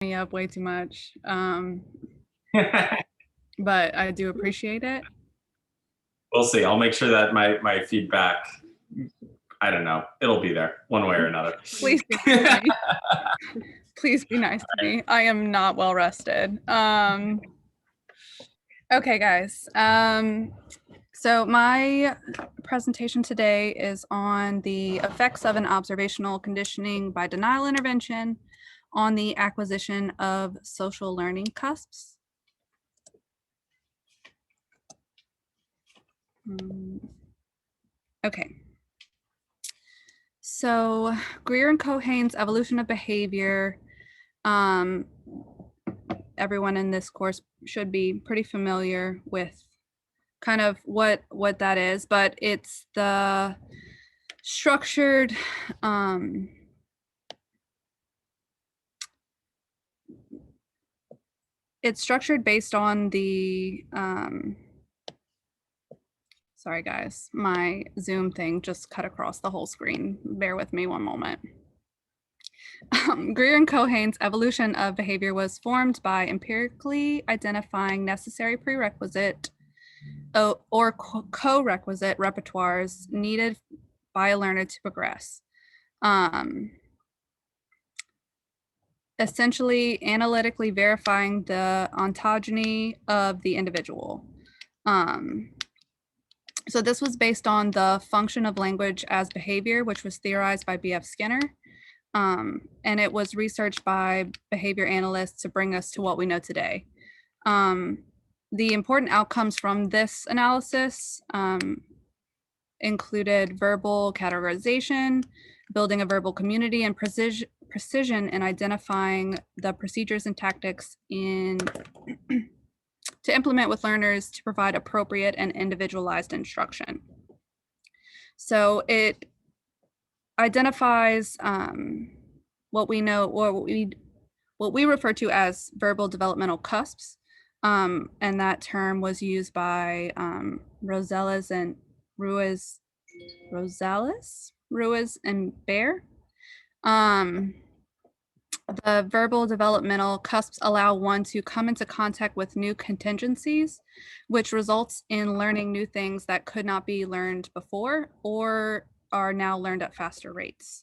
me up way too much. But I do appreciate it. We'll see. I'll make sure that my feedback, I don't know, it'll be there one way or another. Please be nice to me. Please be nice to me. I am not well rested. Okay, guys. So my presentation today is on the effects of an observational conditioning by denial intervention on the acquisition of social learning cusps. Okay. So Greer and Cohane's evolution of behavior, everyone in this course should be pretty familiar with kind of what that is, but it's the structured it's structured based on the sorry guys, my Zoom thing just cut across the whole screen. Bear with me one moment. Greer and Cohane's evolution of behavior was formed by empirically identifying necessary prerequisite or co-requisite repertoires needed by a learner to progress. Essentially analytically verifying the ontogeny of the individual. So this was based on the function of language as behavior, which was theorized by B.F. Skinner. And it was researched by behavior analysts to bring us to what we know today. The important outcomes from this analysis included verbal categorization, building a verbal community, and precision in identifying the procedures and tactics in to implement with learners to provide appropriate and individualized instruction. So it identifies what we know, or what we refer to as verbal developmental cusps, and that term was used by Rosales and Ruiz and Baer. The verbal developmental cusps allow one to come into contact with new contingencies, which results in learning new things that could not be learned before or are now learned at faster rates.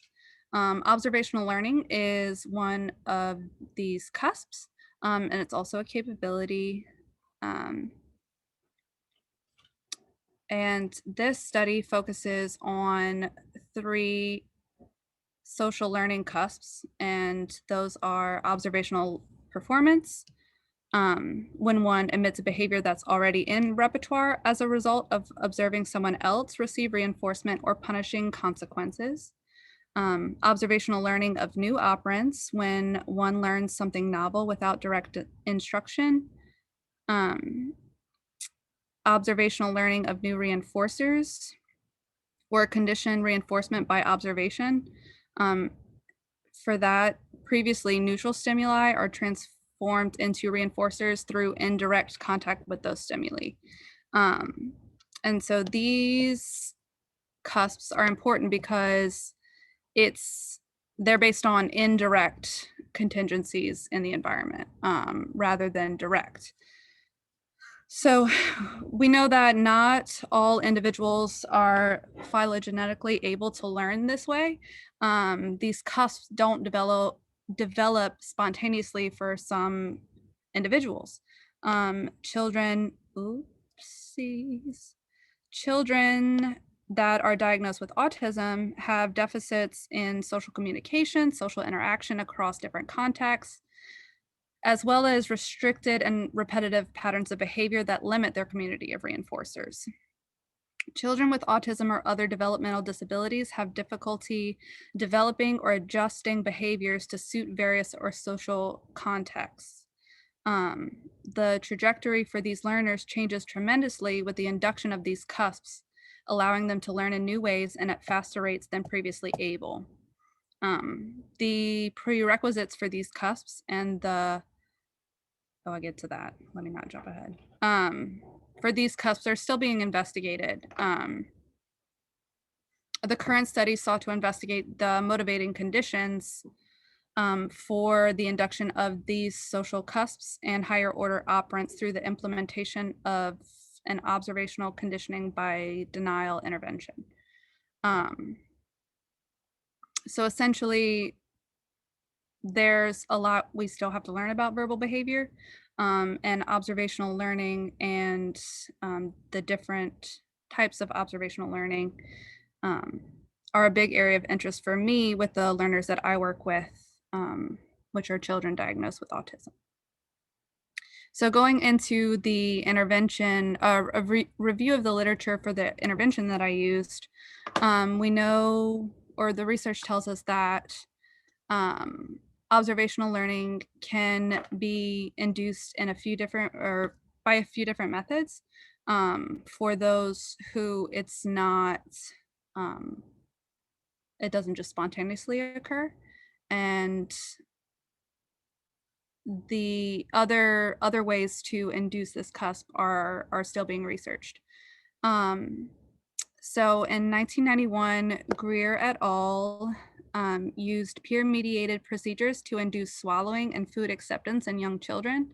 Observational learning is one of these cusps, and it's also a capability. And this study focuses on 3 social learning cusps, and those are observational performance, when one emits a behavior that's already in repertoire as a result of observing someone else receive reinforcement or punishing consequences. Observational learning of new operants when one learns something novel without direct instruction. Observational learning of new reinforcers or conditioned reinforcement by observation. For that, previously neutral stimuli are transformed into reinforcers through indirect contact with those stimuli. And so these cusps are important because they're based on indirect contingencies in the environment rather than direct. So we know that not all individuals are phylogenetically able to learn this way. These cusps don't develop spontaneously for some individuals. Children that are diagnosed with autism have deficits in social communication, social interaction across different contexts, as well as restricted and repetitive patterns of behavior that limit their community of reinforcers. Children with autism or other developmental disabilities have difficulty developing or adjusting behaviors to suit various or social contexts. The trajectory for these learners changes tremendously with the induction of these cusps, allowing them to learn in new ways and at faster rates than previously able. The prerequisites for these cusps and I'll get to that. Let me not jump ahead. For these cusps are still being investigated. The current study sought to investigate the motivating conditions for the induction of these social cusps and higher order operants through the implementation of an observational conditioning by denial intervention. So essentially, there's a lot we still have to learn about verbal behavior, and observational learning, and the different types of observational learning um, are a big area of interest for me with the learners that I work with, which are children diagnosed with autism. So going into the intervention, review of the literature for the intervention that I used, we know, or the research tells us that observational learning can be induced in a few different, or by a few different methods. For those who it's not, it doesn't just spontaneously occur. And the other ways to induce this cusp are still being researched. Um, so in 1991, Greer et al. Used peer-mediated procedures to induce swallowing and food acceptance in young children.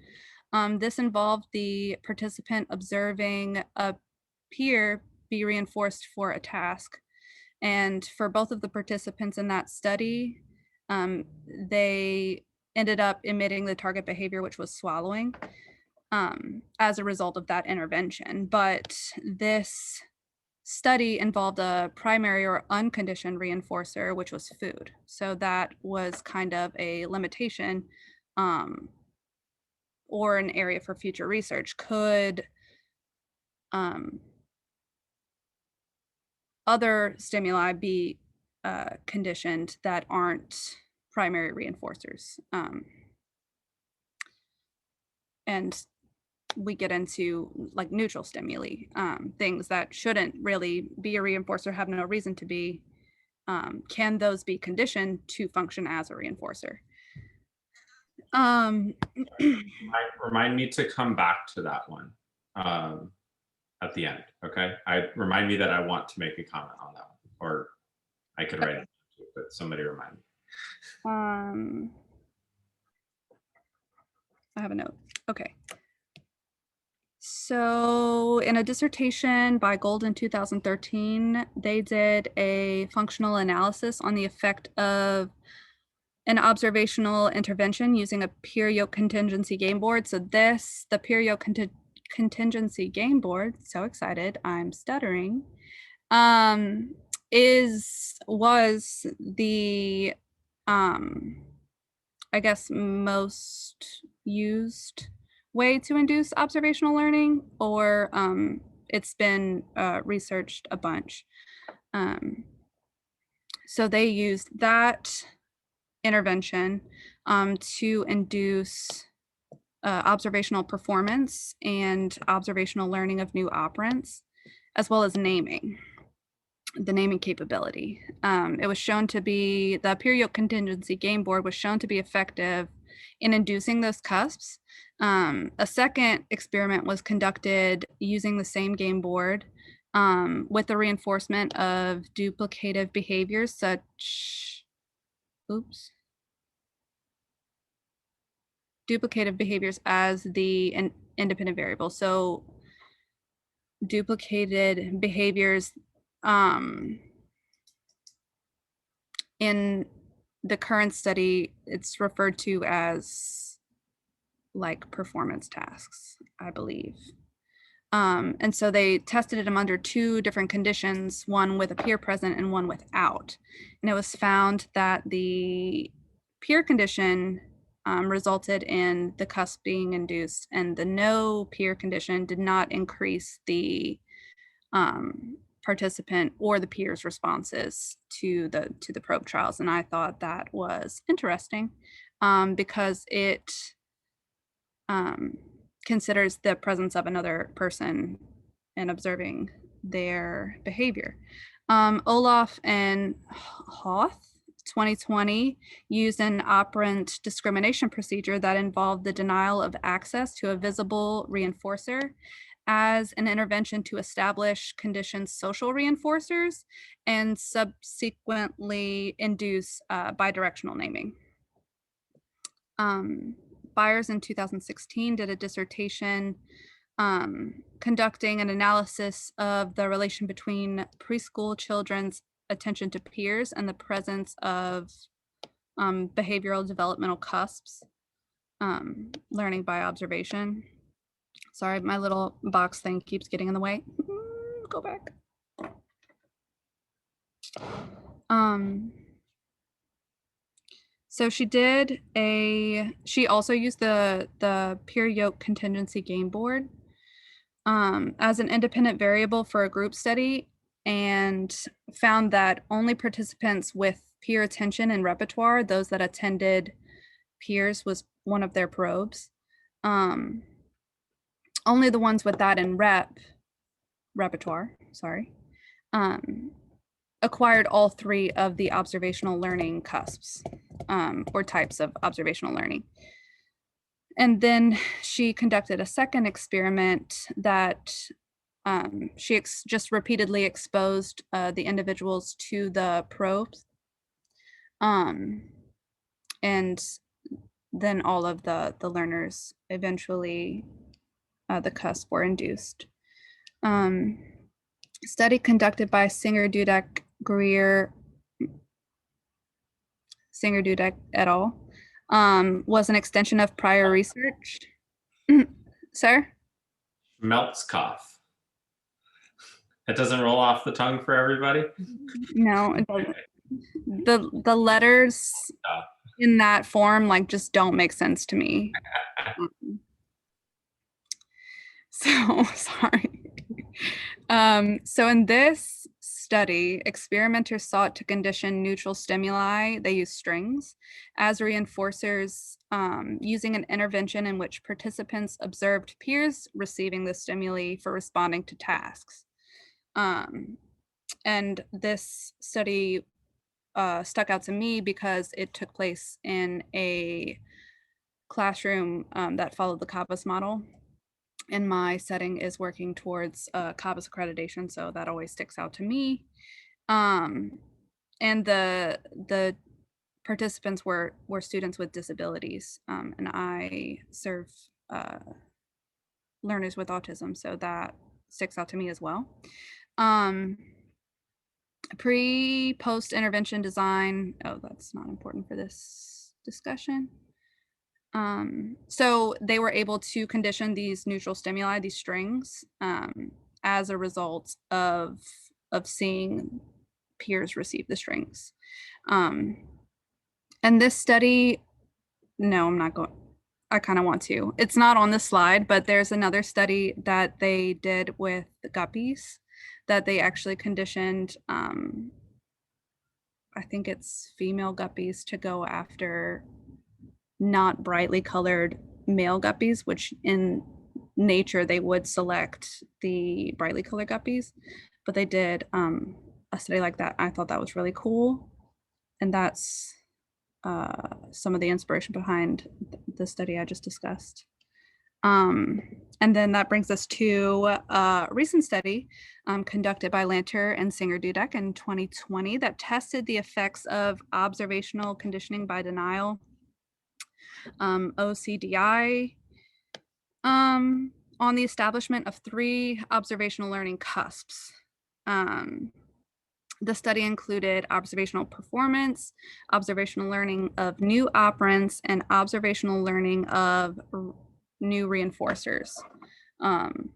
This involved the participant observing a peer be reinforced for a task. And for both of the participants in that study, they ended up emitting the target behavior, which was swallowing, as a result of that intervention. But this study involved a primary or unconditioned reinforcer, which was food. So that was kind of a limitation, or an area for future research. Could other stimuli be conditioned that aren't primary reinforcers? And we get into like neutral stimuli, things that shouldn't really be a reinforcer, have no reason to be. Can those be conditioned to function as a reinforcer? Remind me to come back to that one at the end. Okay. Remind me that I want to make a comment on that one, or I could write it, but somebody remind me. I have a note. Okay. So in a dissertation by Gold in 2013, they did a functional analysis on the effect of an observational intervention using a peer yoke contingency game board. So the peer yoke contingency game board, so excited, I'm stuttering, was the, I guess, most used way to induce observational learning, or it's been researched a bunch. So they used that intervention to induce observational performance and observational learning of new operants, as well as the naming capability. It was shown to be, the peer yoke contingency game board was shown to be effective in inducing those cusps. A second experiment was conducted using the same game board with the reinforcement of duplicative behaviors duplicative behaviors as the independent variable. So duplicated behaviors in the current study, it's referred to as like performance tasks, I believe. And so they tested them under two different conditions, one with a peer present and one without. And it was found that the peer condition resulted in the cusp being induced, and the no peer condition did not increase the participant or the peers' responses to the probe trials. And I thought that was interesting because it considers the presence of another person and observing their behavior. Olaf and Hoth, 2020, used an operant discrimination procedure that involved the denial of access to a visible reinforcer as an intervention to establish conditioned social reinforcers and subsequently induce bidirectional naming. Byers in 2016 did a dissertation conducting an analysis of the relation between preschool children's attention to peers and the presence of behavioral developmental cusps, learning by observation. Sorry, my little box thing keeps getting in the way. Go back. So she also used the peer yoke contingency game board as an independent variable for a group study, and found that only participants with peer attention and repertoire, those that attended peers was one of their probes. Only the ones with that in repertoire, sorry, acquired all three of the observational learning cusps, or types of observational learning. And then she conducted a second experiment that she just repeatedly exposed the individuals to the probes. And then all of the learners eventually, the cusp were induced. Study conducted by Singer, Dudek, Greer, Singer, Dudek et al. Was an extension of prior research. Sir? Schmelzkopf. It doesn't roll off the tongue for everybody? No, it doesn't. The letters in that form like just don't make sense to me. So sorry. So in this study, experimenters sought to condition neutral stimuli, they use strings, as reinforcers, using an intervention in which participants observed peers receiving the stimuli for responding to tasks. And this study stuck out to me because it took place in a classroom that followed the CABAS model. And my setting is working towards CABAS accreditation, so that always sticks out to me. And the participants were students with disabilities, and I serve learners with autism, so that sticks out to me as well. Pre-post intervention design. Oh, that's not important for this discussion. So they were able to condition these neutral stimuli, these strings, as a result of seeing peers receive the strings. And this study, no, I'm not going, I kind of want to. It's not on the slide, but there's another study that they did with the guppies that they actually conditioned, I think it's female guppies to go after not brightly colored male guppies, which in nature they would select the brightly colored guppies, but they did a study like that. I thought that was really cool, and that's some of the inspiration behind the study I just discussed. And then that brings us to a recent study conducted by Lanter and Singer-Dudek in 2020 that tested the effects of observational conditioning by denial, OCDI, on the establishment of 3 observational learning cusps. The study included observational performance, observational learning of new operants, and observational learning of new reinforcers. And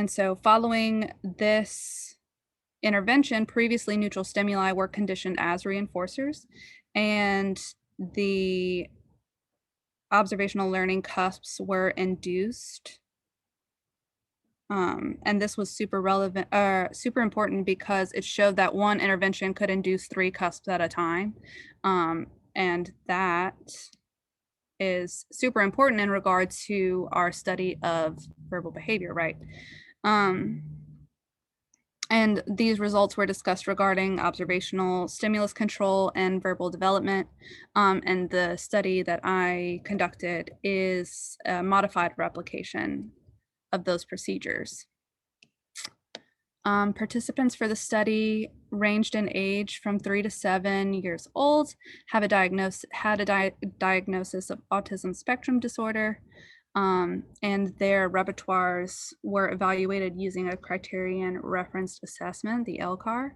so following this intervention, previously neutral stimuli were conditioned as reinforcers, and the observational learning cusps were induced. And this was super relevant, super important because it showed that one intervention could induce 3 cusps at a time. And that is super important in regard to our study of verbal behavior, right? And these results were discussed regarding observational stimulus control and verbal development. And the study that I conducted is a modified replication of those procedures. Participants for the study ranged in age from 3 to 7 years old, had a diagnosis of autism spectrum disorder, and their repertoires were evaluated using a criterion referenced assessment, the LCAR.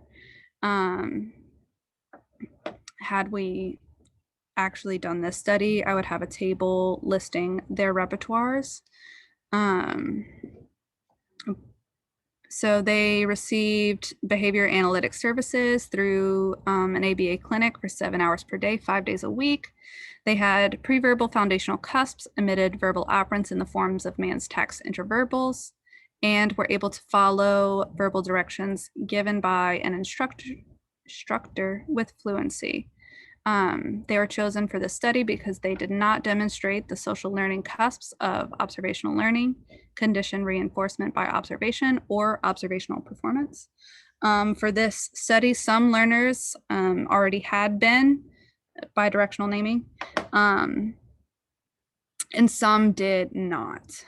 Had we actually done this study, I would have a table listing their repertoires. So they received behavior analytic services through an ABA clinic for 7 hours per day, 5 days a week. They had pre-verbal foundational cusps, emitted verbal operants in the forms of man's text interverbals, and were able to follow verbal directions given by an instructor with fluency. They were chosen for this study because they did not demonstrate the social learning cusps of observational learning, condition reinforcement by observation, or observational performance. For this study, some learners already had been bidirectional naming, and some did not.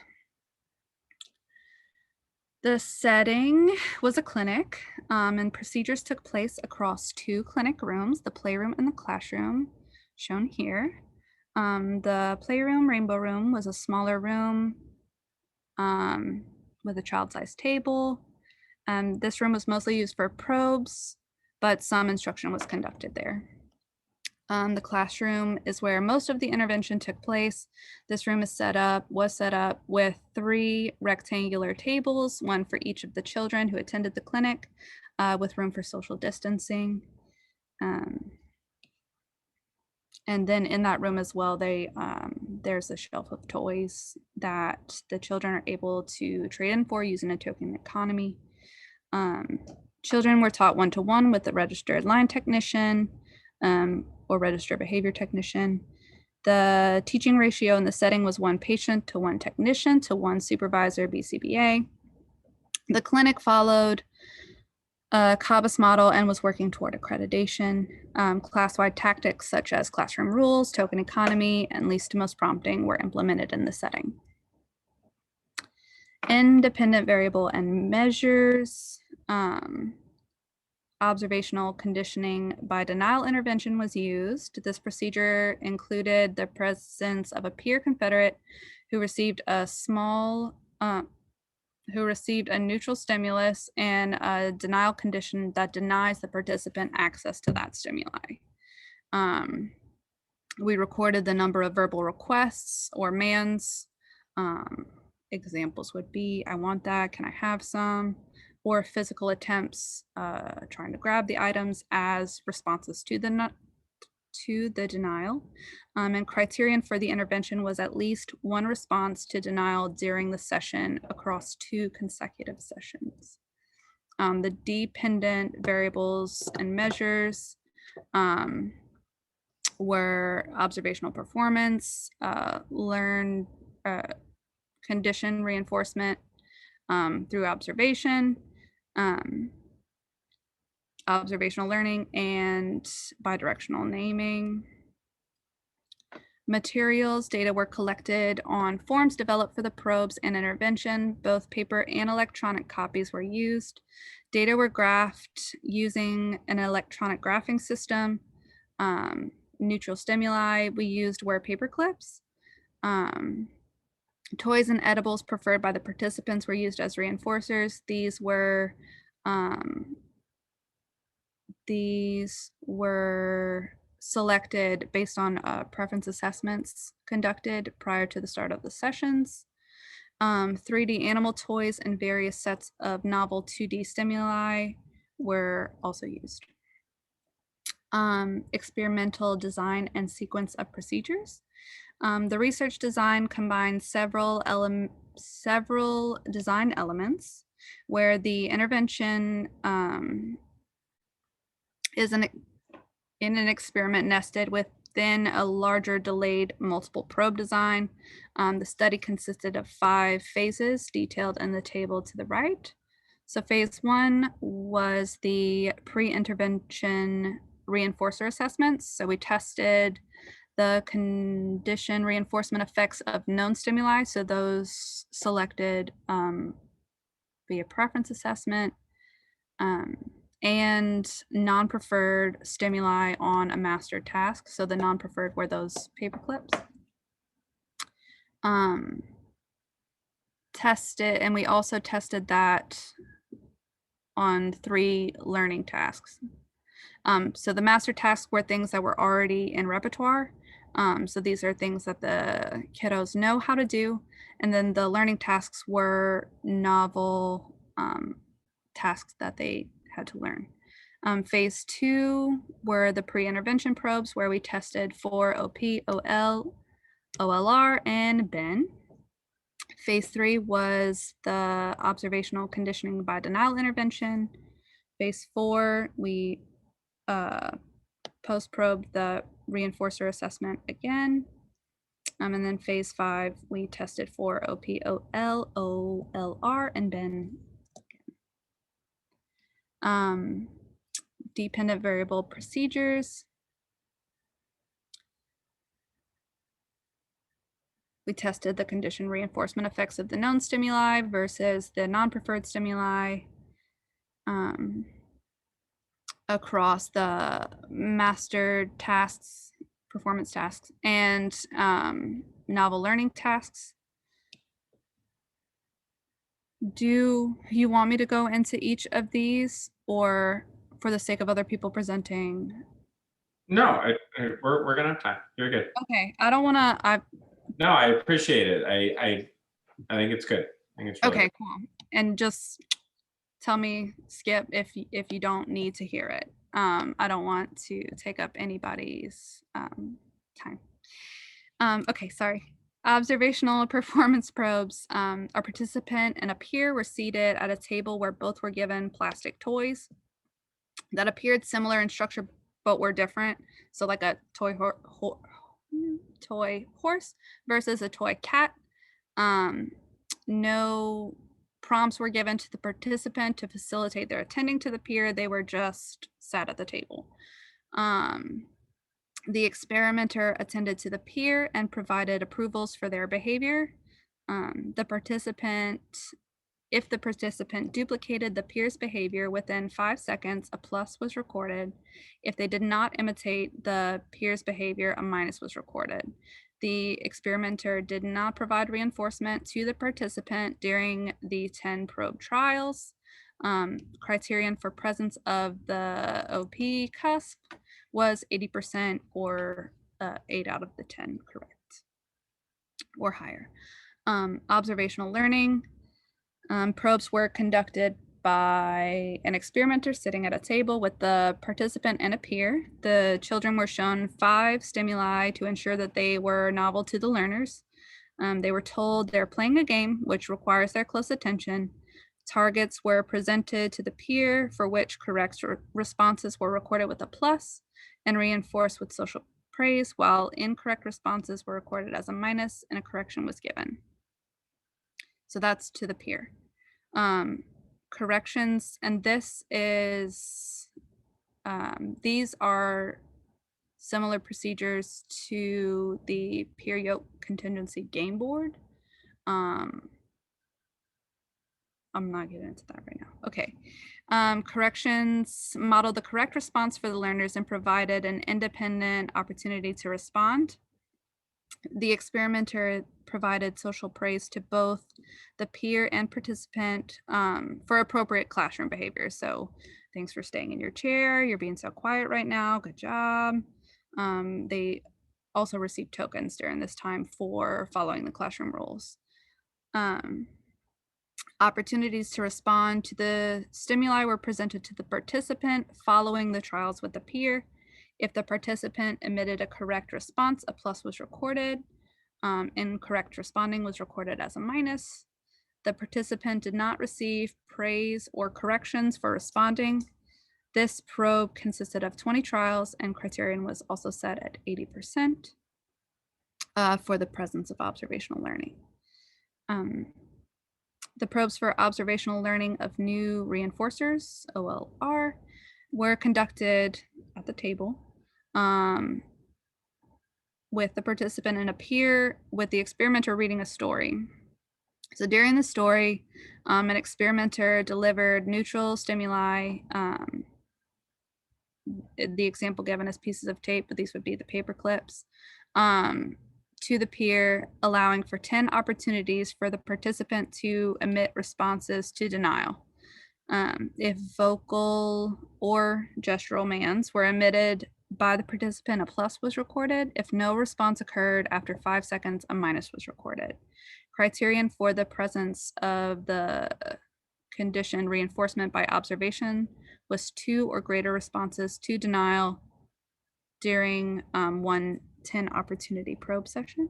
The setting was a clinic, and procedures took place across 2 clinic rooms, the playroom and the classroom, shown here. The playroom, rainbow room, was a smaller room with a child-sized table. This room was mostly used for probes, but some instruction was conducted there. The classroom is where most of the intervention took place. This room was set up with 3 rectangular tables, one for each of the children who attended the clinic, with room for social distancing. And then in that room as well, there's a shelf of toys that the children are able to trade in for using a token economy. Children were taught one-to-one with the registered line technician, or registered behavior technician. The teaching ratio in the setting was 1 patient to 1 technician to 1 supervisor BCBA. The clinic followed a CABAS model and was working toward accreditation. Class-wide tactics such as classroom rules, token economy, and least to most prompting were implemented in the setting. Independent variable and measures. Observational conditioning by denial intervention was used. This procedure included the presence of a peer confederate who received a neutral stimulus and a denial condition that denies the participant access to that stimuli. We recorded the number of verbal requests or mands. Examples would be, I want that, can I have some? Or physical attempts trying to grab the items as responses to the denial. And criterion for the intervention was at least 1 response to denial during the session across 2 consecutive sessions. The dependent variables and measures were observational performance, condition reinforcement through observation, observational learning, and bidirectional naming. Materials, data were collected on forms developed for the probes and intervention. Both paper and electronic copies were used. Data were graphed using an electronic graphing system. Neutral stimuli we used were paper clips. Toys and edibles preferred by the participants were used as reinforcers. These were selected based on preference assessments conducted prior to the start of the sessions. 3D animal toys and various sets of novel 2D stimuli were also used. Experimental design and sequence of procedures. The research design combines several design elements where the intervention is in an experiment nested within a larger delayed multiple probe design. The study consisted of 5 phases detailed in the table to the right. So phase 1 was the pre-intervention reinforcer assessments. So we tested the condition reinforcement effects of known stimuli. So those selected via preference assessment. and non-preferred stimuli on a master task. So the non-preferred were those paper clips. Tested, and we also tested that on 3 learning tasks. So the master tasks were things that were already in repertoire. So these are things that the kiddos know how to do. And then the learning tasks were novel tasks that they had to learn. Phase 2 were the pre-intervention probes, where we tested for OP, OL, OLR, and BEN. Phase 3 was the observational conditioning by denial intervention. Phase 4, we post-probe the reinforcer assessment again. And then phase 5, we tested for OPOL, OLR, and BEN. Dependent variable procedures. We tested the conditioned reinforcement effects of the known stimuli versus the non-preferred stimuli across the master tasks, performance tasks, and novel learning tasks. Do you want me to go into each of these, or for the sake of other people presenting? No, we're gonna have time. You're good. Okay, I don't want to. No, I appreciate it. I think it's good. I think it's really Okay, good. cool. And just tell me, Skip, if you don't need to hear it. I don't want to take up anybody's time. Okay, sorry. Observational performance probes. A participant and a peer were seated at a table where both were given plastic toys that appeared similar in structure but were different. So like a toy horse versus a toy cat. No prompts were given to the participant to facilitate their attending to the peer. They were just sat at the table. The experimenter attended to the peer and provided approvals for their behavior. If the participant duplicated the peer's behavior within 5 seconds, a plus was recorded. If they did not imitate the peer's behavior, a minus was recorded. The experimenter did not provide reinforcement to the participant during the 10 probe trials. Criterion for presence of the OP cusp was 80% or 8 out of the 10 correct or higher. Observational learning. Probes were conducted by an experimenter sitting at a table with the participant and a peer. The children were shown 5 stimuli to ensure that they were novel to the learners. They were told they're playing a game, which requires their close attention. Targets were presented to the peer, for which correct responses were recorded with a plus and reinforced with social praise, while incorrect responses were recorded as a minus and a correction was given. So that's to the peer. Corrections, and this is, these are similar procedures to the peer yoke contingency game board. I'm not getting into that right now. Okay. Corrections modeled the correct response for the learners and provided an independent opportunity to respond. The experimenter provided social praise to both the peer and participant for appropriate classroom behavior. So thanks for staying in your chair. You're being so quiet right now. Good job. They also received tokens during this time for following the classroom rules. Opportunities to respond to the stimuli were presented to the participant following the trials with the peer. If the participant emitted a correct response, a plus was recorded. Incorrect responding was recorded as a minus. The participant did not receive praise or corrections for responding. This probe consisted of 20 trials, and criterion was also set at 80% for the presence of observational learning. The probes for observational learning of new reinforcers, OLR, were conducted at the table with the participant and a peer, with the experimenter reading a story. So during the story, an experimenter delivered neutral stimuli. The example given is pieces of tape, but these would be the paper clips, to the peer, allowing for 10 opportunities for the participant to emit responses to denial. If vocal or gestural commands were emitted by the participant, a plus was recorded. If no response occurred after 5 seconds, a minus was recorded. Criterion for the presence of the conditioned reinforcement by observation was 2 or greater responses to denial during one 10 opportunity probe session.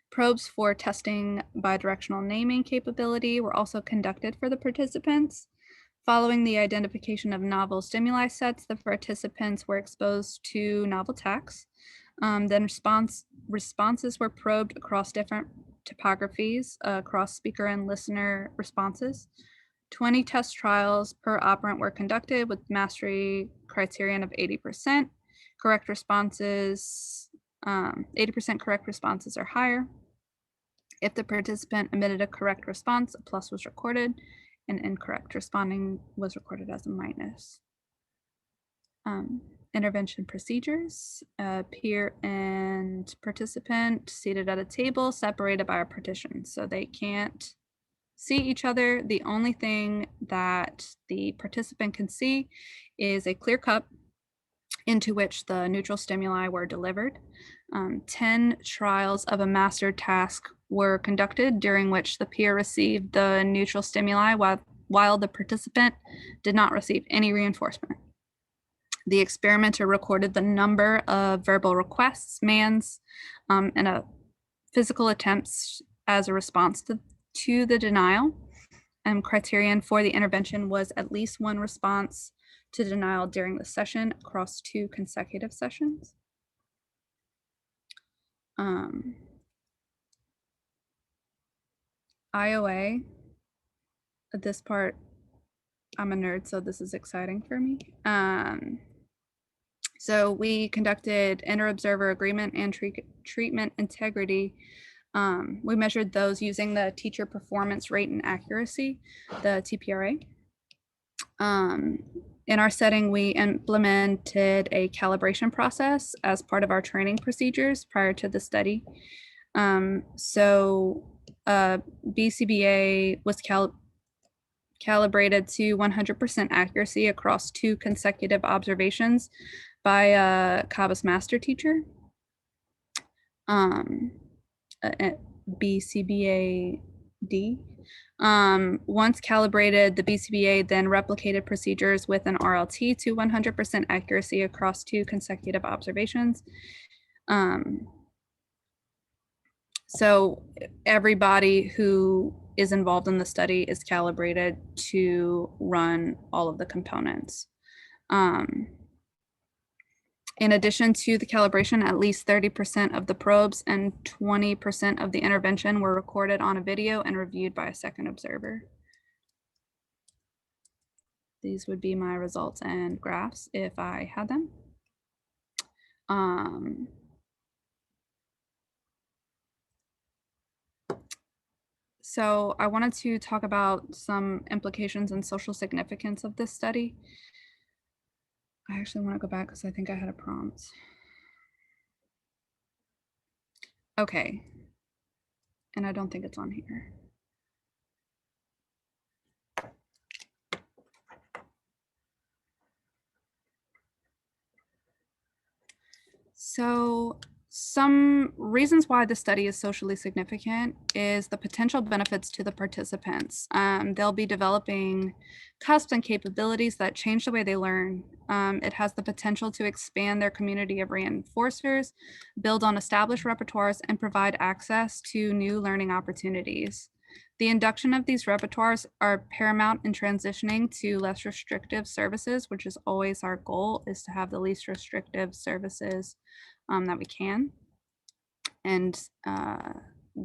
Probes for testing bidirectional naming capability were also conducted for the participants. Following the identification of novel stimuli sets, the participants were exposed to novel texts. Then responses were probed across different topographies, across speaker and listener responses. 20 test trials per operant were conducted with mastery criterion of 80%. Correct responses, 80% correct responses or higher. If the participant emitted a correct response, a plus was recorded, and incorrect responding was recorded as a minus. Intervention procedures, peer and participant seated at a table separated by a partition, so they can't see each other. The only thing that the participant can see is a clear cup into which the neutral stimuli were delivered. 10 trials of a master task were conducted during which the peer received the neutral stimuli while the participant did not receive any reinforcement. The experimenter recorded the number of verbal requests, commands, and physical attempts as a response to the denial. Criterion for the intervention was at least one response to denial during the session across 2 consecutive sessions. IOA, this part, I'm a nerd, so this is exciting for me. So we conducted inter-observer agreement and treatment integrity. We measured those using the teacher performance rate and accuracy, the TPRA. In our setting, we implemented a calibration process as part of our training procedures prior to the study. BCBA was calibrated to 100% accuracy across 2 consecutive observations by a CABAS master teacher. BCBA-D. Once calibrated, the BCBA then replicated procedures with an RLT to 100% accuracy across 2 consecutive observations. So everybody who is involved in the study is calibrated to run all of the components. In addition to the calibration, at least 30% of the probes and 20% of the intervention were recorded on a video and reviewed by a second observer. These would be my results and graphs if I had them. So I wanted to talk about some implications and social significance of this study. I actually want to go back because I think I had a prompt. Okay. And I don't think it's on here. So some reasons why the study is socially significant is the potential benefits to the participants. They'll be developing cusps and capabilities that change the way they learn. It has the potential to expand their community of reinforcers, build on established repertoires, and provide access to new learning opportunities. The induction of these repertoires are paramount in transitioning to less restrictive services, which is always our goal, is to have the least restrictive services that we can. And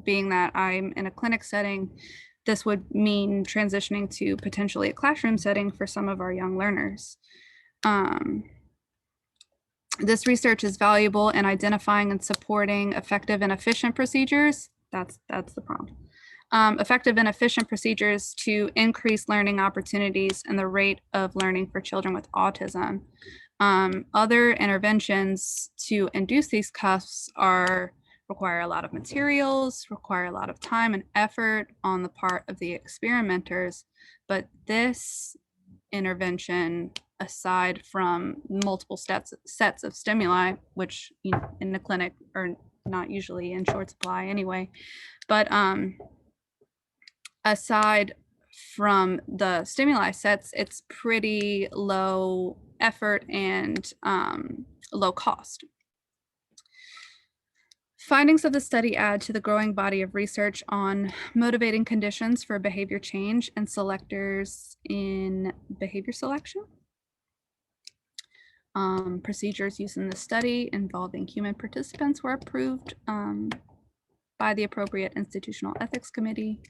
being that I'm in a clinic setting, this would mean transitioning to potentially a classroom setting for some of our young learners. This research is valuable in identifying and supporting effective and efficient procedures. That's the prompt. effective and efficient procedures to increase learning opportunities and the rate of learning for children with autism. Other interventions to induce these cuffs require a lot of materials, require a lot of time and effort on the part of the experimenters. But this intervention, aside from multiple sets of stimuli, which in the clinic are not usually in short supply anyway, but aside from the stimuli sets, it's pretty low effort and low cost. Findings of the study add to the growing body of research on motivating conditions for behavior change and selectors in behavior selection. Procedures used in the study involving human participants were approved by the appropriate institutional ethics committee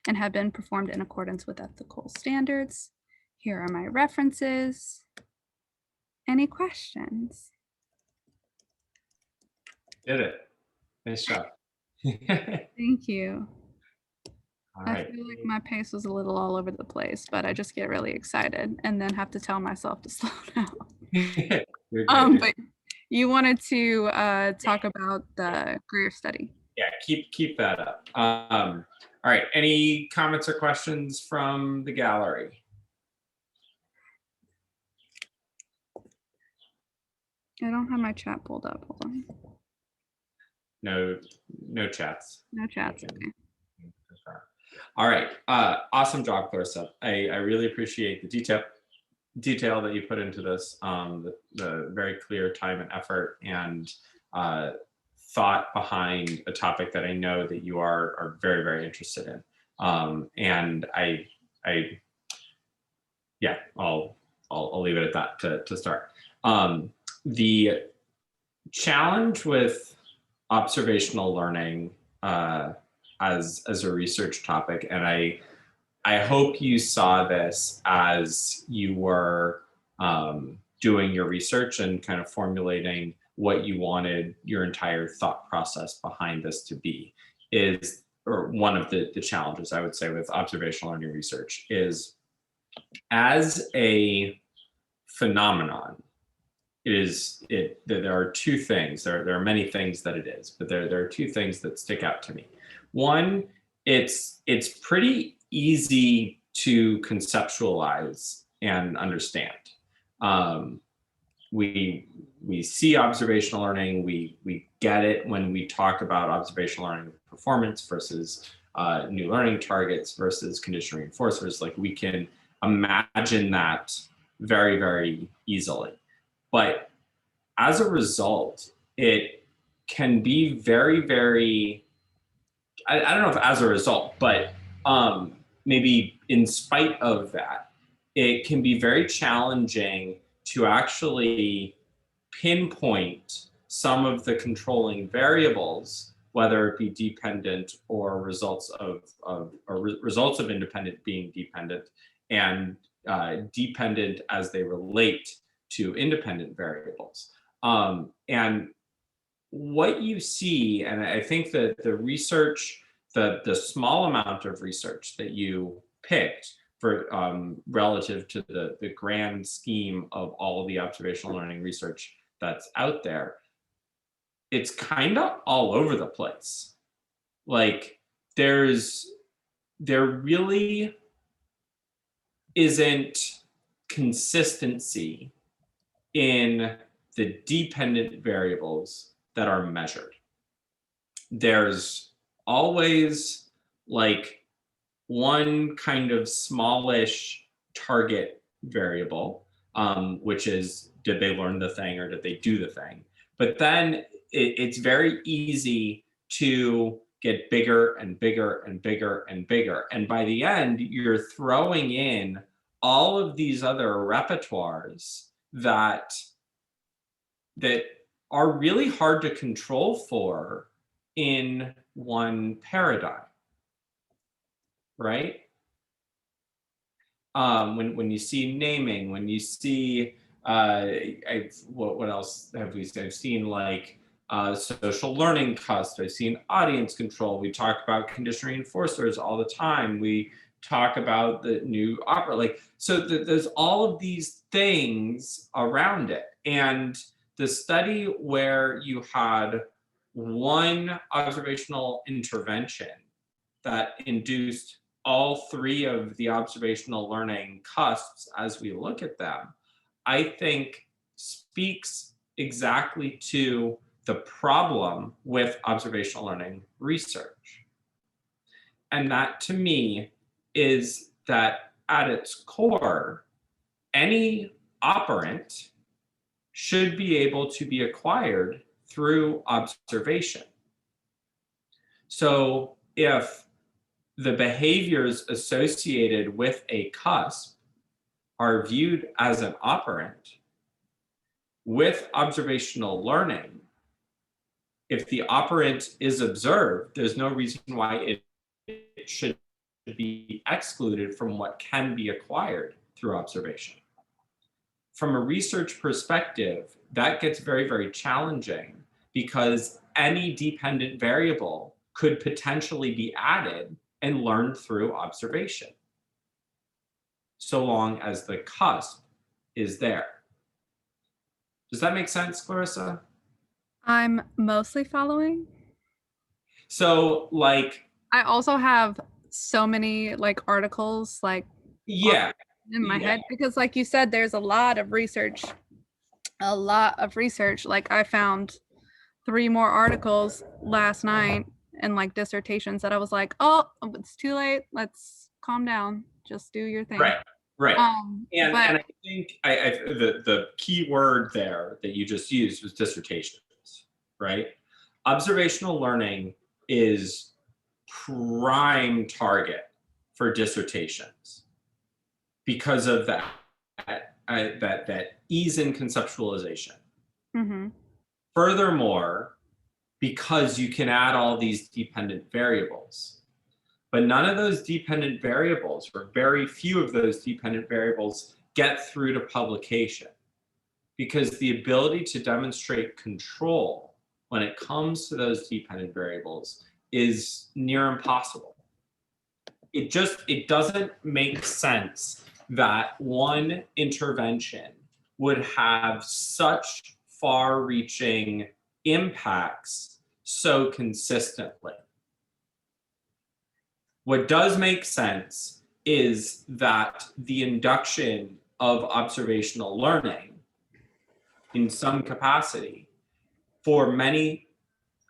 and have been performed in accordance with ethical standards. Here are my references. Any questions? Did it. Nice job. Thank you. All I right. feel like my pace was a little all over the place, but I just get really excited and then have to tell myself to slow down. You're good. But you wanted to talk about the Greer study. Yeah, keep that up. All right. Any comments or questions from the gallery? I don't have my chat pulled up. Hold on. No chats. No chats. Okay. All right. Awesome job, Clarissa. I really appreciate the detail that you put into this, the very clear time and effort and thought behind a topic that I know that you are very, very interested in. And yeah, I'll leave it at that to start. The challenge with observational learning as a research topic, and I hope you saw this as you were doing your research and kind of formulating what you wanted your entire thought process behind this to be, or one of the challenges I would say with observational learning research is, as a phenomenon, there are two things. There are many things that it is, but there are two things that stick out to me. One, it's pretty easy to conceptualize and understand. We see observational learning. We get it when we talk about observational learning performance versus new learning targets versus condition reinforcers. Like, we can imagine that very, very easily. But as a result, it can be very, very, I don't know if as a result, but maybe in spite of that, it can be very challenging to actually pinpoint some of the controlling variables, whether it be dependent or results of independent being dependent, and dependent as they relate to independent variables. And what you see, and I think that the research, the small amount of research that you picked for relative to the grand scheme of all of the observational learning research that's out there, it's kind of all over the place. Like, there really isn't consistency in the dependent variables that are measured. There's always like one kind of smallish target variable, which is, did they learn the thing or did they do the thing? But then it's very easy to get bigger and bigger and bigger and bigger. And by the end, you're throwing in all of these other repertoires that are really hard to control for in one paradigm, right? When you see naming, when you see what else have we seen? I've seen like social learning cusp. I've seen audience control. We talk about conditioning reinforcers all the time. We talk about the new opera. Like, so there's all of these things around it. And the study where you had one observational intervention that induced all three of the observational learning cusps as we look at them, I think speaks exactly to the problem with observational learning research. And that to me is that at its core, any operant should be able to be acquired through observation. So if the behaviors associated with a cusp are viewed as an operant, with observational learning, if the operant is observed, there's no reason why it should be excluded from what can be acquired through observation. From a research perspective, that gets very, very challenging because any dependent variable could potentially be added and learned through observation, so long as the cusp is there. Does that make sense, Clarissa? I'm mostly following. So, like, I also have so many like articles like yeah, in my yeah, head because like you said, there's a lot of research. A lot of research. Like I found 3 more articles last night and like dissertations that I was like, oh, it's too late. Let's calm down. Just do your thing. right, right. But And I think the key word there that you just used was dissertations, right? Observational learning is prime target for dissertations because of that ease in conceptualization. mhm. Furthermore, because you can add all these dependent variables, but none of those dependent variables, or very few of those dependent variables, get through to publication because the ability to demonstrate control when it comes to those dependent variables is near impossible. It doesn't make sense that one intervention would have such far-reaching impacts so consistently. What does make sense is that the induction of observational learning in some capacity for many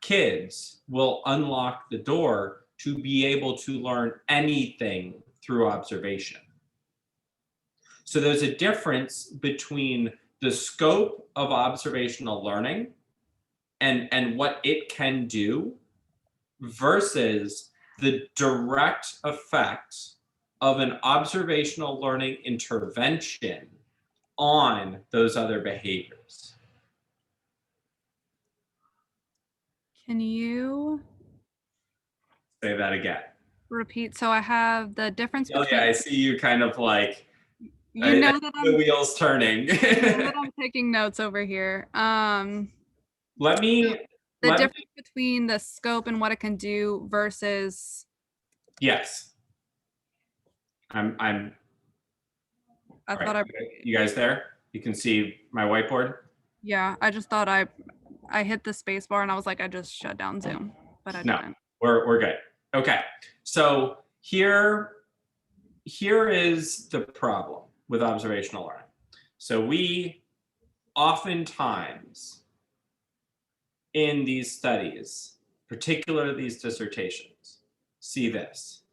kids will unlock the door to be able to learn anything through observation. So there's a difference between the scope of observational learning and what it can do versus the direct effects of an observational learning intervention on those other behaviors. Can you Say that again. repeat? So I have the difference Oh yeah, between I see you kind of like you know that the wheels turning. I'm taking notes over here. let So me the let me difference between the scope and what it can do versus yes. I'm I all right. thought I You guys there? You can see my whiteboard? yeah, I just thought I hit the space bar and I was like I just shut down Zoom, but I No, didn't. we're good. Okay. So here is the problem with observational learning. So we oftentimes in these studies, particularly these dissertations, see this.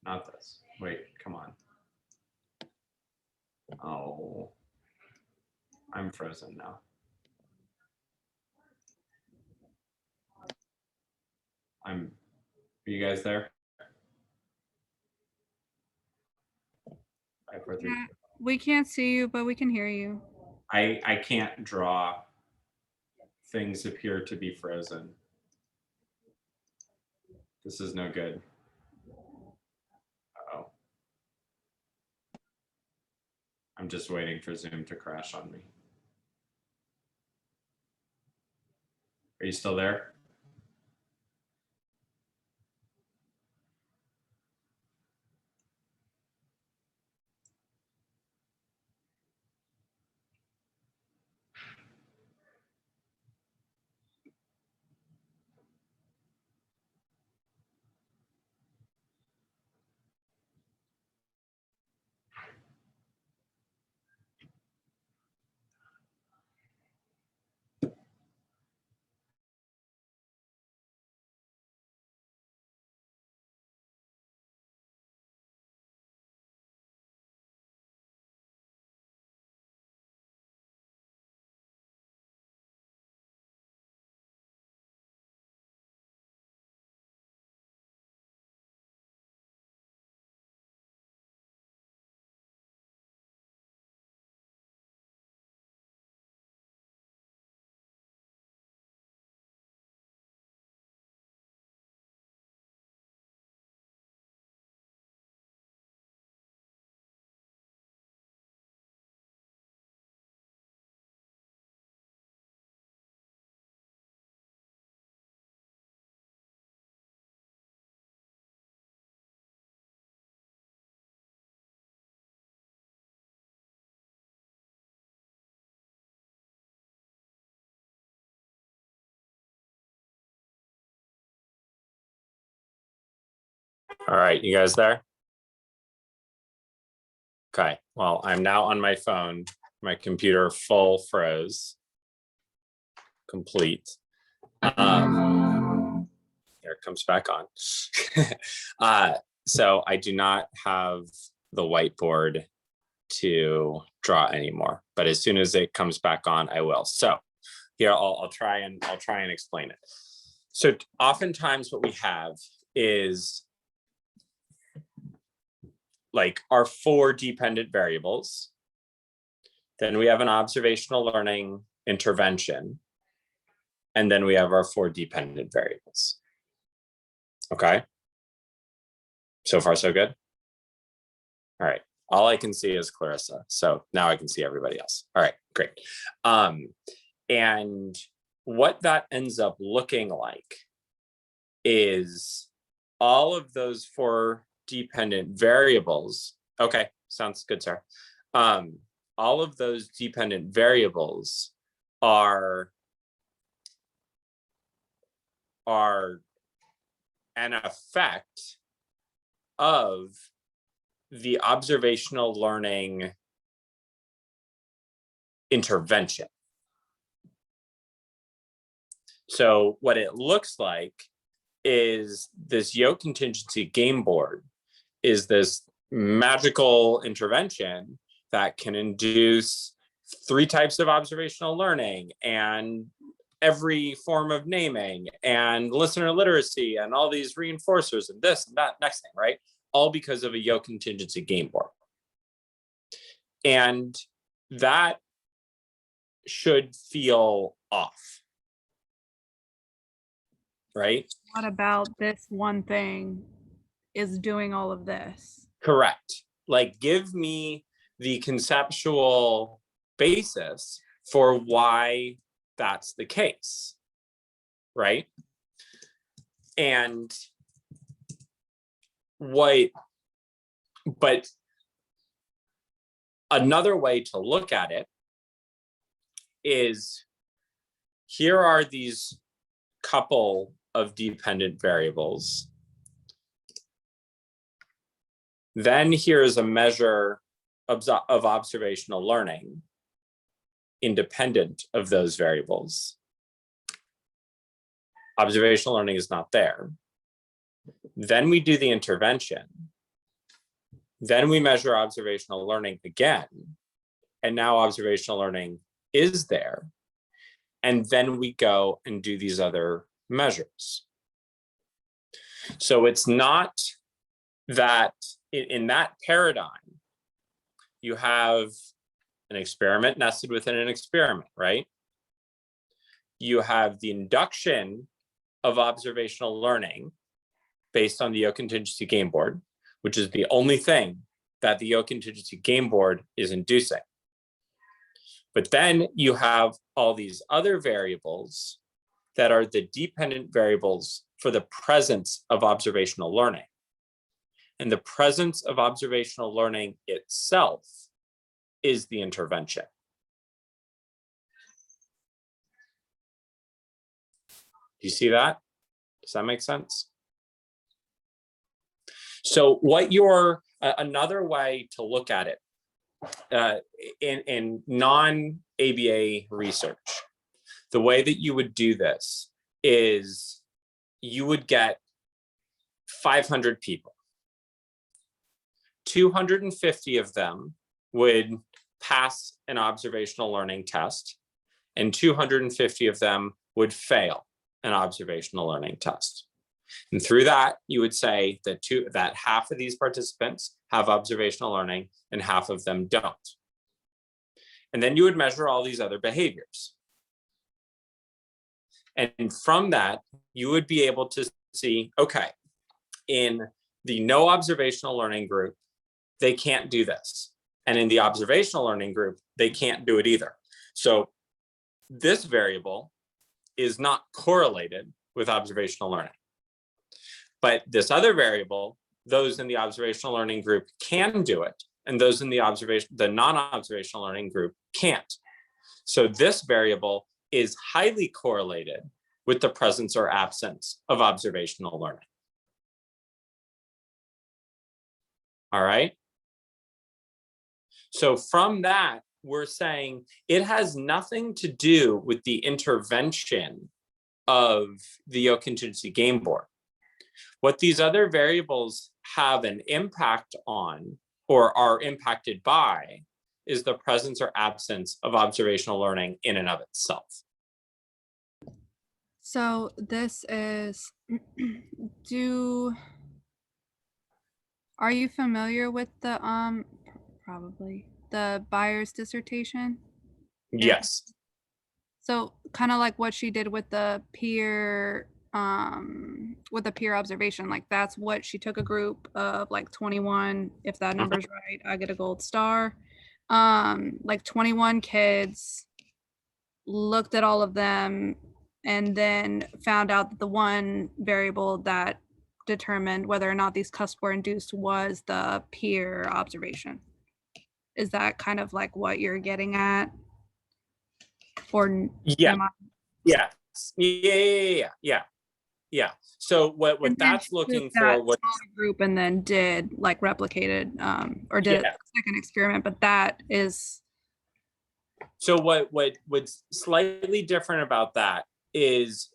Not this. Wait, come on. Oh, I'm frozen now. Are you guys there? 5, 4, 3. Yeah, we can't see you, but we can hear you. I can't draw. Things appear to be frozen. This is no good. Uh-oh. I'm just waiting for Zoom to crash on me. Are you still there? All right, you guys there? Okay, well, I'm now on my phone. My computer full froze. Complete. Here it comes back on. So I do not have the whiteboard to draw anymore, but as soon as it comes back on, I will. So here I'll try and explain it. So oftentimes what we have is like our 4 dependent variables. Then we have an observational learning intervention. And then we have our 4 dependent variables. Okay. So far, so good. All right. All I can see is Clarissa. So now I can see everybody else. All right, great. And what that ends up looking like is all of those 4 dependent variables. Okay, sounds good, sir. All of those dependent variables are an effect of the observational learning intervention. So what it looks like is this Yo contingency game board is this magical intervention that can induce 3 types of observational learning and every form of naming and listener literacy and all these reinforcers and this and that next thing, right? All because of a Yo contingency game board. And that should feel off, right? What about this one thing is doing all of this? Correct. Like, give me the conceptual basis for why that's the case, right? And but another way to look at it is here are these couple of dependent variables. Then here's a measure of observational learning independent of those variables. Observational learning is not there. Then we do the intervention. Then we measure observational learning again. And now observational learning is there. And then we go and do these other measures. So it's not that in that paradigm, you have an experiment nested within an experiment, right? You have the induction of observational learning based on the Yo contingency game board, which is the only thing that the Yo contingency game board is inducing. But then you have all these other variables that are the dependent variables for the presence of observational learning. And the presence of observational learning itself is the intervention. Do you see that? Does that make sense? So what you're, another way to look at it in non-ABA research, the way that you would do this is you would get 500 people. 250 of them would pass an observational learning test, and 250 of them would fail an observational learning test. And through that, you would say that half of these participants have observational learning and half of them don't. And then you would measure all these other behaviors. And from that, you would be able to see, okay, in the no observational learning group, they can't do this. And in the observational learning group, they can't do it either. So this variable is not correlated with observational learning. But this other variable, those in the observational learning group can do it, and those in the non-observational learning group can't. So this variable is highly correlated with the presence or absence of observational learning. All right. So from that, we're saying it has nothing to do with the intervention of the yield contingency game board. What these other variables have an impact on or are impacted by is the presence or absence of observational learning in and of itself. So this is, are you familiar with the, probably, the Byers dissertation? Yes. So kind of like what she did with the peer observation, like that's what she took a group of like 21, if that number's right, I get a gold star. Like 21 kids, looked at all of them, and then found out that the one variable that determined whether or not these cusps were induced was the peer observation. Is that kind of like what you're getting at? Or yeah, am I... yeah. So what that's looking for, what group, and then did like replicated or did a second experiment, but that is. So what's slightly different about that is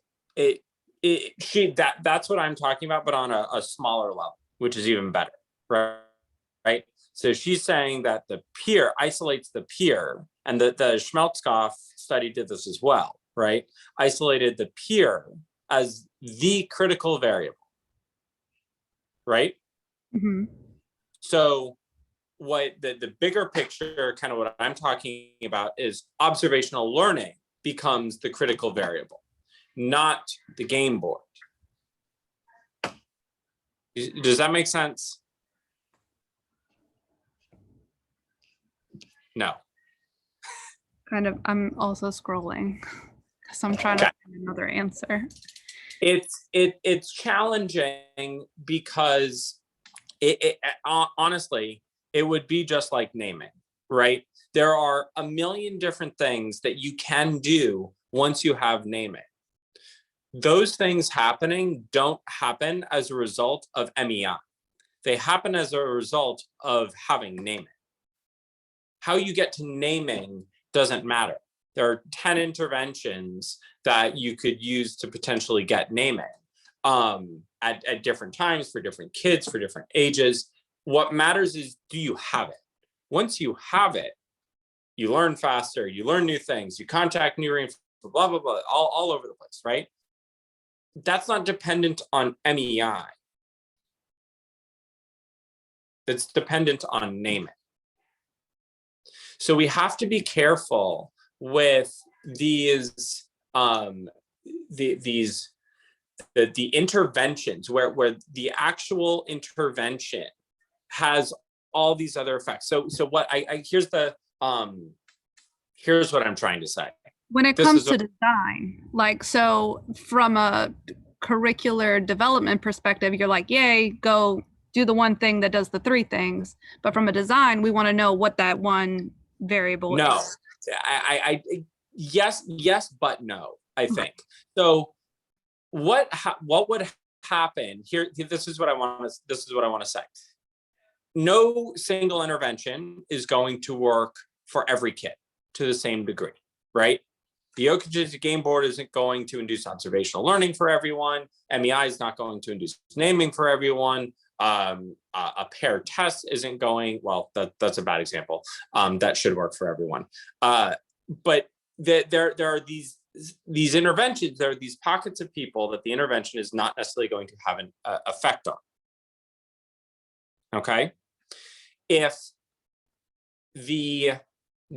that's what I'm talking about, but on a smaller level, which is even better, right? So she's saying that the peer isolates the peer, and the Schmeltzkopf study did this as well, right? Isolated the peer as the critical variable, right? Mm-hmm. So what the bigger picture, kind of what I'm talking about, is observational learning becomes the critical variable, not the game board. Does that make sense? No. Kind of, I'm also scrolling because I'm trying to find another answer. It's challenging because it honestly, it would be just like naming, right? There are a million different things that you can do once you have naming. Those things happening don't happen as a result of MEI. They happen as a result of having naming. How you get to naming doesn't matter. There are 10 interventions that you could use to potentially get naming at different times for different kids, for different ages. What matters is, do you have it? Once you have it, you learn faster, you learn new things, you contact new reinforcement, blah, blah, blah, all over the place, right? That's not dependent on MEI. It's dependent on naming. So we have to be careful with these the interventions where the actual intervention has all these other effects. So what here's what I'm trying to say. When it This comes is to design, like, so from a curricular development perspective, you're like, yay, go do the one thing that does the three things. But from a design, we want to know what that one variable no. is. Yes, but no. I Right. think so. What would happen here? This is what I want to. This is what I want to say. No single intervention is going to work for every kid to the same degree, right? The Oak Game Board isn't going to induce observational learning for everyone. MEI is not going to induce naming for everyone. A paired test isn't going, well, that's a bad example. That should work for everyone. But there are these interventions, there are these pockets of people that the intervention is not necessarily going to have an effect on. Okay? If the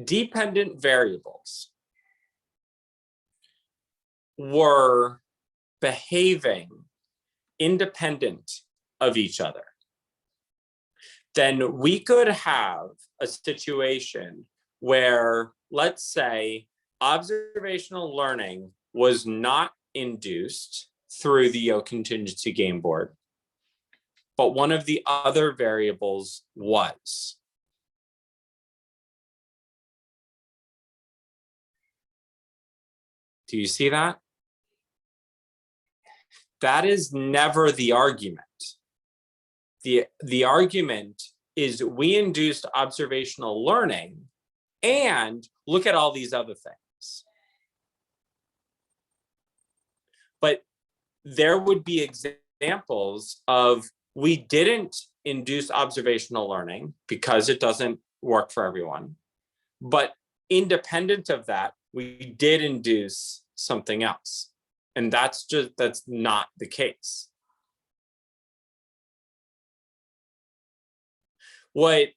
dependent variables were behaving independent of each other, then we could have a situation where, let's say, observational learning was not induced through the Yolk Contingency Game Board, but one of the other variables was. Do you see that? That is never the argument. The argument is we induced observational learning and look at all these other things. But there would be examples of we didn't induce observational learning because it doesn't work for everyone. But independent of that, we did induce something else. And that's not the case. What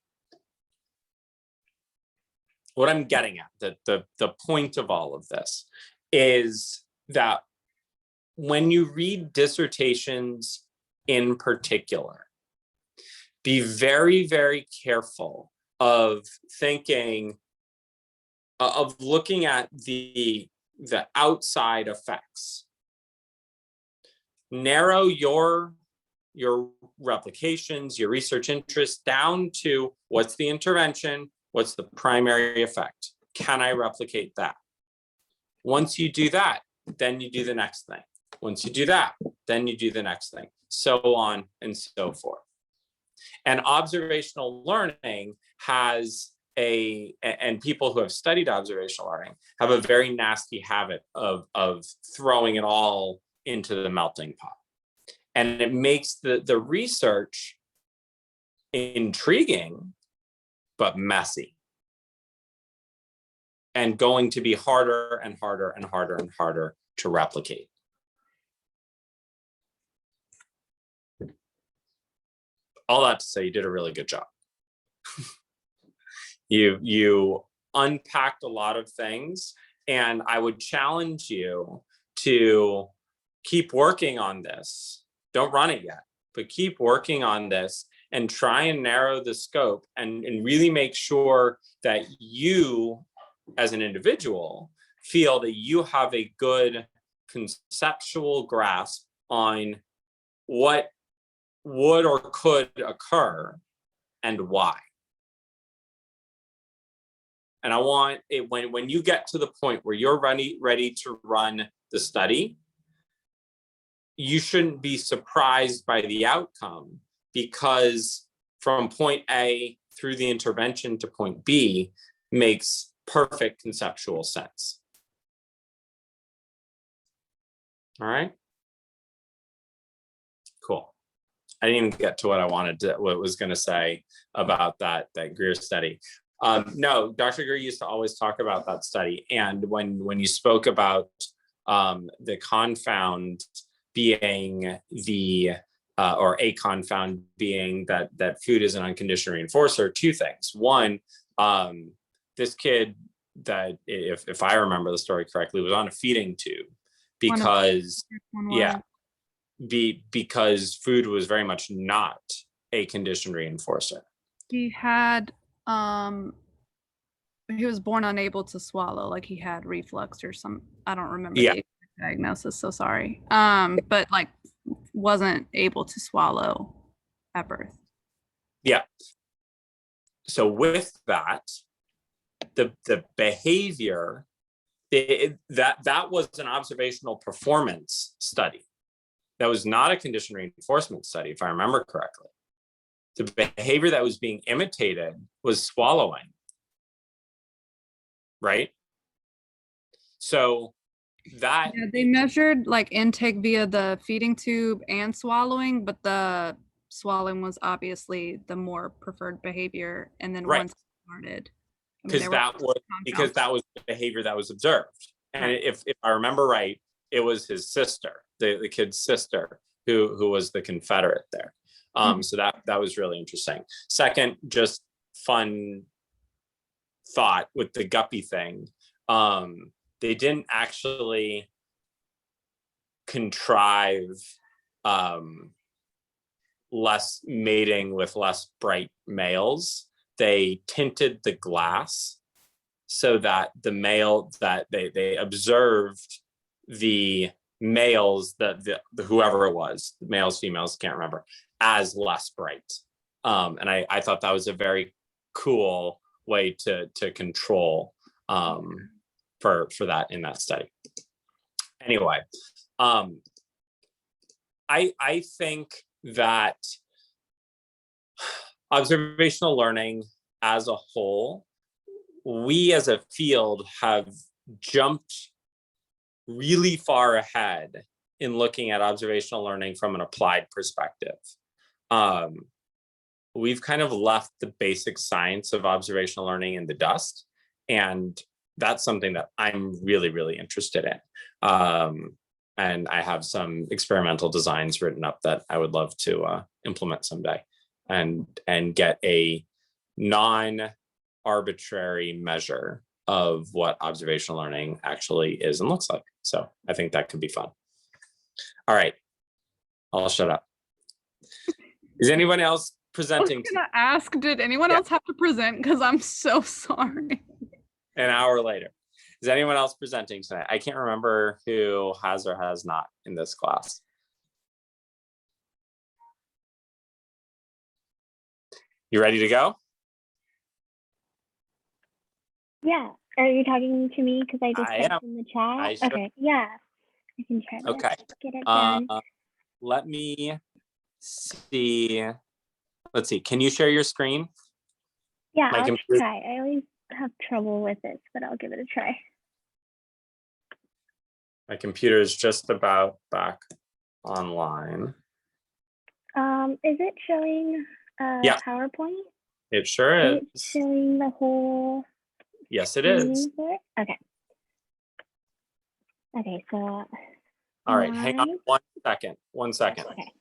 I'm getting at, the point of all of this is that when you read dissertations in particular, be very, very careful of thinking, of looking at the outside effects. Narrow your replications, your research interests down to what's the intervention, what's the primary effect? Can I replicate that? Once you do that, then you do the next thing. Once you do that, then you do the next thing, so on and so forth. And observational learning has and people who have studied observational learning have a very nasty habit of throwing it all into the melting pot. And it makes the research intriguing, but messy. And going to be harder and harder and harder and harder to replicate. All that to say, you did a really good job. You unpacked a lot of things, and I would challenge you to keep working on this. Don't run it yet, but keep working on this and try and narrow the scope and really make sure that you, as an individual, feel that you have a good conceptual grasp on what would or could occur and why. And I want it when you get to the point where you're ready to run the study, you shouldn't be surprised by the outcome, because from point A through the intervention to point B makes perfect conceptual sense. All right. Cool. I didn't even get to what I was going to say about that Greer study. No, Dr. Greer used to always talk about that study. And when you spoke about the confound being or a confound being that food is an unconditioned reinforcer, two things. One, this kid that, if I remember the story correctly, was on a feeding tube because, because food was very much not a conditioned reinforcer. He had he was born unable to swallow, like he had reflux or some, I don't remember Yeah. the exact diagnosis, so sorry. But like wasn't able to swallow at birth. Yeah. So with that, the behavior, that was an observational performance study. That was not a condition reinforcement study, if I remember correctly. The behavior that was being imitated was swallowing, right? So that Yeah, they measured like intake via the feeding tube and swallowing, but the swallowing was obviously the more preferred behavior. And then right, once it started, I mean, because there were that was the behavior that was observed. And right. if I remember right, it was his sister, the kid's sister, who was the Confederate there. So that was really interesting. Second, just fun thought with the guppy thing. They didn't actually contrive less mating with less bright males. They tinted the glass so that the male that they observed the males, the whoever it was, males, females, can't remember, as less bright. And I thought that was a very cool way to control for that in that study. Anyway, I think that observational learning as a whole, we as a field have jumped really far ahead in looking at observational learning from an applied perspective. We've kind of left the basic science of observational learning in the dust, and that's something that I'm really, really interested in. And I have some experimental designs written up that I would love to implement someday, and get a non-arbitrary measure of what observational learning actually is and looks like. So I think that could be fun. All right, I'll shut up. Is anyone else presenting? I was gonna ask, did anyone else have to present? Because I'm so sorry. An hour later. Is anyone else presenting tonight? I can't remember who has or has not in this class. You ready to go? Yeah. Are you talking to me? Because I just I typed am. in the chat. Sure. Okay. Yeah. I can try to Okay. get it done. Let me see. Let's see. Can you share your screen? Yeah, My I'll computer- try. I always have trouble with this, but I'll give it a try. My computer is just about back online. Is it showing Yeah. PowerPoint? It sure Is is. it showing the whole Yes, it screen is. for it? Okay. Okay, so All right, hang on 1 second. 1 second. okay.